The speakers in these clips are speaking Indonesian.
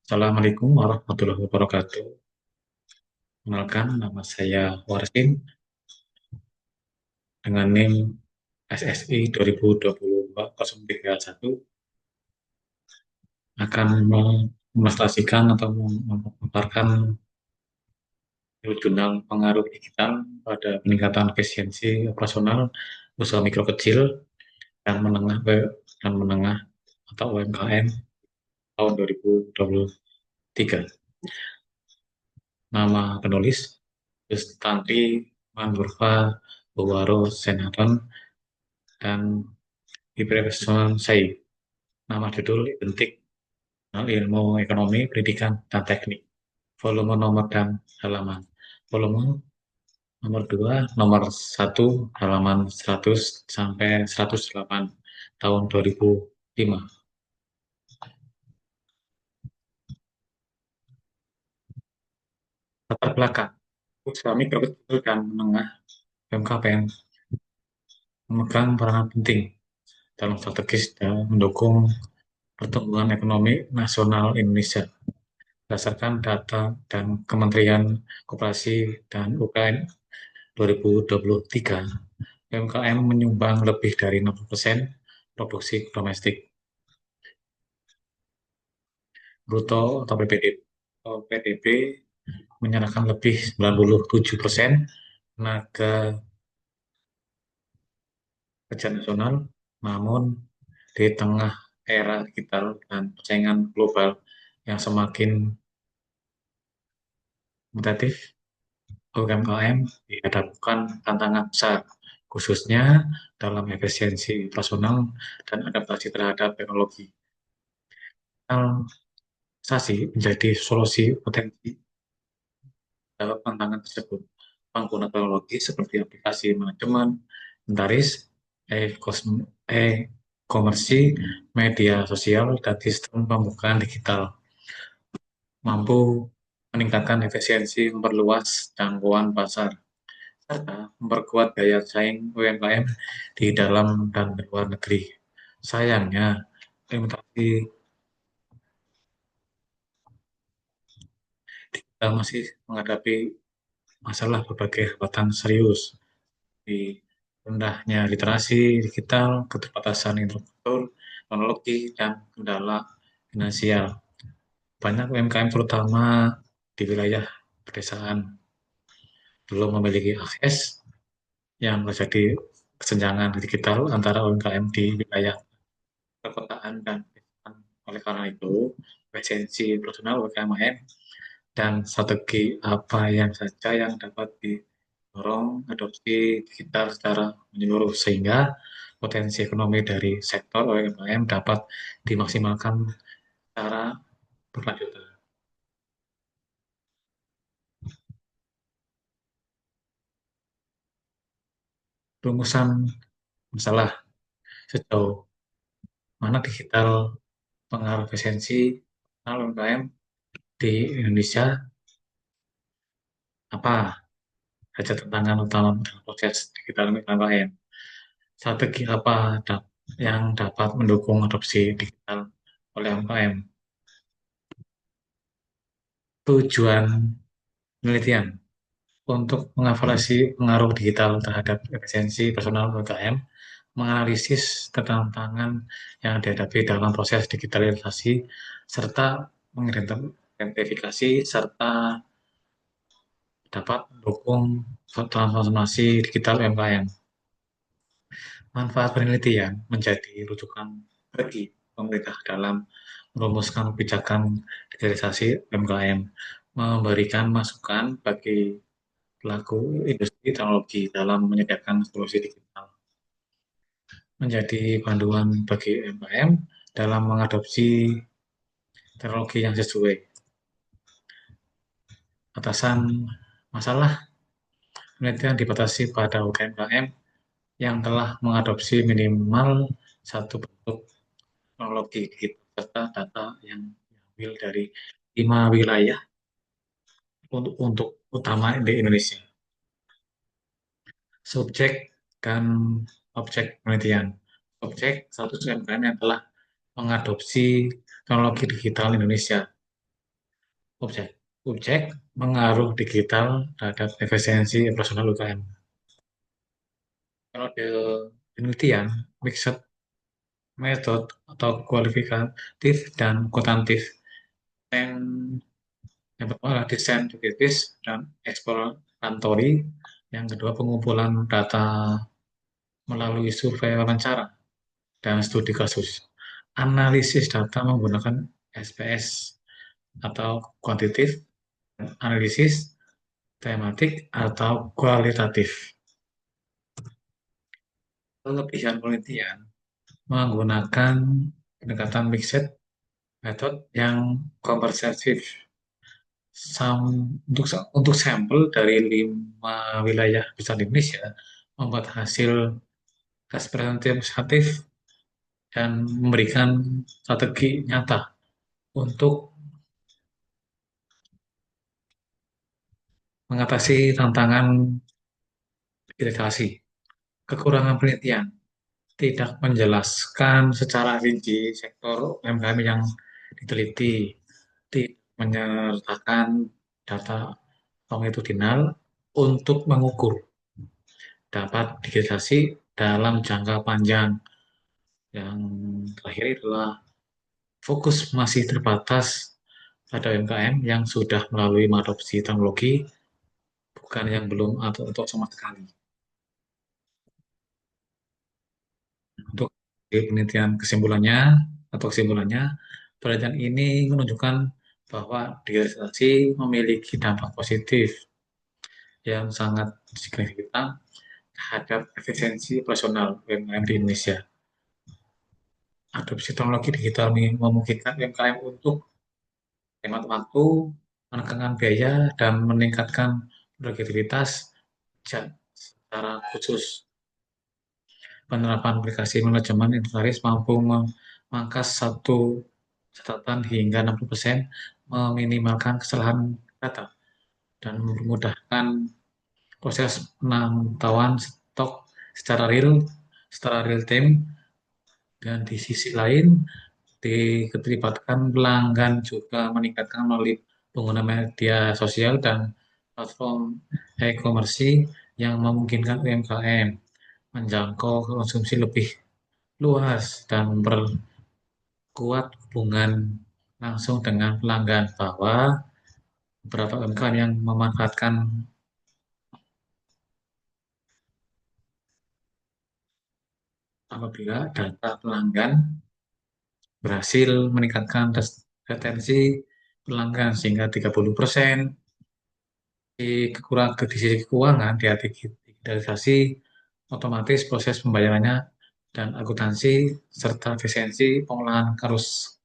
Assalamualaikum warahmatullahi wabarakatuh. Kenalkan, nama saya Warsin dengan NIM SSI 2022-0301 akan memonstrasikan atau memaparkan jurnal pengaruh digital pada peningkatan efisiensi operasional usaha mikro kecil dan menengah atau UMKM tahun 2023. Nama penulis Yustanti Manurva Buwaro Senaton dan Ibrahim Sai. Nama judul Bentik Ilmu Ekonomi, Pendidikan, dan Teknik. Volume nomor dan halaman. Volume nomor 2, nomor 1, halaman 100 sampai 108 tahun 2005. Latar belakang usaha mikro kecil dan menengah UMKM memegang peranan penting dalam strategis dan mendukung pertumbuhan ekonomi nasional Indonesia. Berdasarkan data dan Kementerian Koperasi dan UKM 2023, UMKM menyumbang lebih dari 60% produksi domestik bruto atau PDB menyerahkan lebih 97% tenaga kerja nasional. Namun, di tengah era digital dan persaingan global yang semakin kompetitif, UMKM dihadapkan tantangan besar, khususnya dalam efisiensi operasional dan adaptasi terhadap teknologi. Digitalisasi menjadi solusi potensi dalam tantangan tersebut. Pengguna teknologi seperti aplikasi manajemen, inventaris, e-komersi, media sosial, dan sistem pembukaan digital mampu meningkatkan efisiensi, memperluas jangkauan pasar, serta memperkuat daya saing UMKM di dalam dan luar negeri. Sayangnya, implementasi kita masih menghadapi masalah berbagai hambatan serius di rendahnya literasi digital, keterbatasan infrastruktur, teknologi, dan kendala finansial. Banyak UMKM terutama di wilayah pedesaan belum memiliki akses yang terjadi kesenjangan digital antara UMKM di wilayah perkotaan dan pedesaan. Oleh karena itu, efisiensi personal UMKM dan strategi apa yang saja yang dapat didorong adopsi digital secara menyeluruh sehingga potensi ekonomi dari sektor UMKM dapat dimaksimalkan secara berkelanjutan. Rumusan masalah sejauh mana digital pengaruh efisiensi UMKM di Indonesia, apa saja tantangan utama dalam proses digital UMKM, strategi apa yang dapat mendukung adopsi digital oleh UMKM, tujuan penelitian untuk mengevaluasi pengaruh digital terhadap efisiensi personal UMKM, menganalisis tantangan yang dihadapi dalam proses digitalisasi, serta mengidentifikasi serta dapat mendukung transformasi digital UMKM. Manfaat penelitian menjadi rujukan bagi pemerintah dalam merumuskan kebijakan digitalisasi UMKM, memberikan masukan bagi pelaku industri teknologi dalam menyediakan solusi digital, menjadi panduan bagi UMKM dalam mengadopsi teknologi yang sesuai. Atasan masalah penelitian dibatasi pada UMKM yang telah mengadopsi minimal satu bentuk teknologi digital serta data yang diambil dari 5 wilayah untuk utama di Indonesia. Subjek dan objek penelitian. Objek 100 UMKM yang telah mengadopsi teknologi digital Indonesia. objek. Objek mengaruh digital terhadap efisiensi operasional UKM. Kalau di penelitian, mixed method atau kualitatif dan kuantitatif. Yang yang pertama adalah desain hipotesis dan eksploratory. Yang kedua pengumpulan data melalui survei wawancara dan studi kasus. Analisis data menggunakan SPS atau kuantitatif, analisis tematik atau kualitatif. Kelebihan penelitian menggunakan pendekatan mixed method yang komprehensif. Untuk sampel dari 5 wilayah besar di Indonesia membuat hasil representatif dan memberikan strategi nyata untuk mengatasi tantangan digitalisasi. Kekurangan penelitian tidak menjelaskan secara rinci sektor UMKM yang diteliti, tidak menyertakan data longitudinal untuk mengukur dapat digitalisasi dalam jangka panjang. Yang terakhir adalah fokus masih terbatas pada UMKM yang sudah melalui mengadopsi teknologi, bukan yang belum atau untuk sama sekali. Untuk penelitian kesimpulannya, penelitian ini menunjukkan bahwa digitalisasi memiliki dampak positif yang sangat signifikan terhadap efisiensi operasional UMKM di Indonesia. Adopsi teknologi digital memungkinkan UMKM untuk hemat waktu, menekan biaya, dan meningkatkan produktivitas. Secara khusus, penerapan aplikasi manajemen inventaris mampu memangkas satu catatan hingga 60%, meminimalkan kesalahan data, dan memudahkan proses pemantauan stok secara real time. Dan di sisi lain, keterlibatan pelanggan juga meningkatkan melalui pengguna media sosial dan platform e-commerce yang memungkinkan UMKM menjangkau konsumsi lebih luas dan memperkuat hubungan langsung dengan pelanggan, bahwa beberapa UMKM yang memanfaatkan apabila data pelanggan berhasil meningkatkan retensi pelanggan sehingga 30%. Di sisi keuangan, di digitalisasi otomatis proses pembayarannya dan akuntansi serta efisiensi pengolahan arus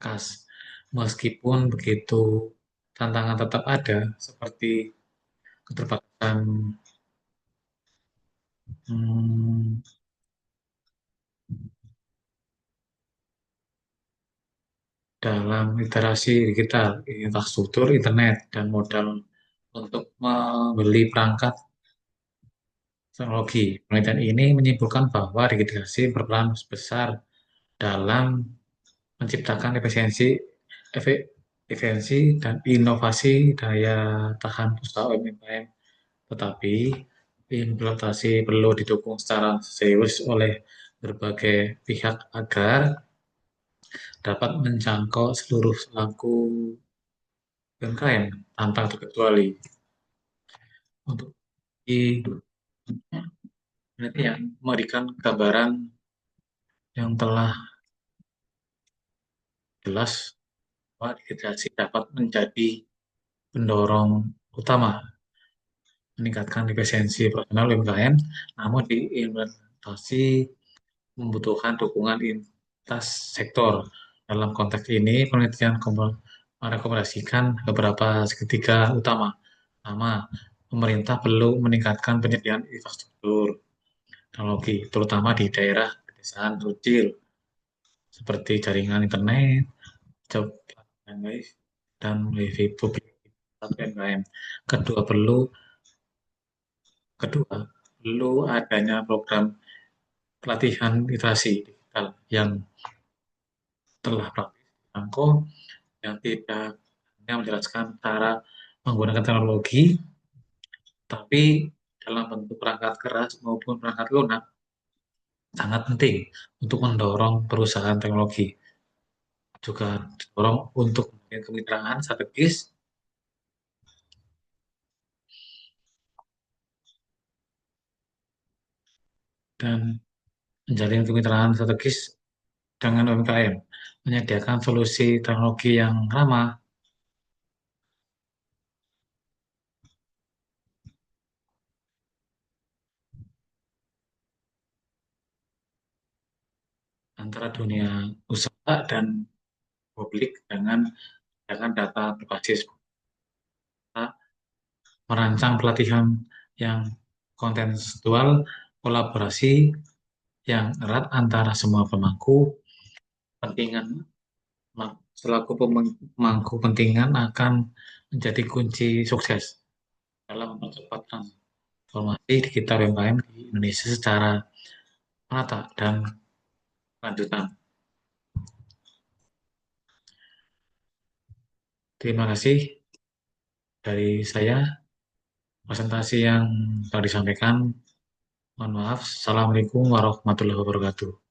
kas. Meskipun begitu, tantangan tetap ada seperti keterbatasan hmm, dalam literasi digital, infrastruktur internet, dan modal untuk membeli perangkat teknologi. Penelitian ini menyimpulkan bahwa digitalisasi berperan besar dalam menciptakan efisiensi dan inovasi daya tahan usaha UMKM. Tetapi implementasi perlu didukung secara serius oleh berbagai pihak agar dapat menjangkau seluruh pelaku UMKM tanpa terkecuali. Untuk di penelitian memberikan gambaran yang telah jelas bahwa digitalisasi dapat menjadi pendorong utama meningkatkan efisiensi operasional UMKM, namun diimplementasi membutuhkan dukungan lintas sektor. Dalam konteks ini, penelitian merekomendasikan beberapa segitiga utama. Pertama, pemerintah perlu meningkatkan penyediaan infrastruktur teknologi, terutama di daerah pedesaan kecil, seperti jaringan internet, dan wifi publik UMKM. Kedua, kedua, perlu adanya program pelatihan literasi digital yang telah praktis dijangkau, yang tidak yang menjelaskan cara menggunakan teknologi, tapi dalam bentuk perangkat keras maupun perangkat lunak sangat penting untuk mendorong perusahaan teknologi. Juga didorong untuk membangun kemitraan strategis dan menjalin kemitraan strategis dengan UMKM, menyediakan solusi teknologi yang ramah antara dunia usaha dan publik dengan data berbasis data, merancang pelatihan yang kontekstual, kolaborasi yang erat antara semua pemangku kepentingan selaku pemangku kepentingan akan menjadi kunci sukses dalam mempercepat transformasi digital UMKM di Indonesia secara merata dan lanjutan. Terima kasih dari saya, presentasi yang telah disampaikan. Mohon maaf. Assalamualaikum warahmatullahi wabarakatuh.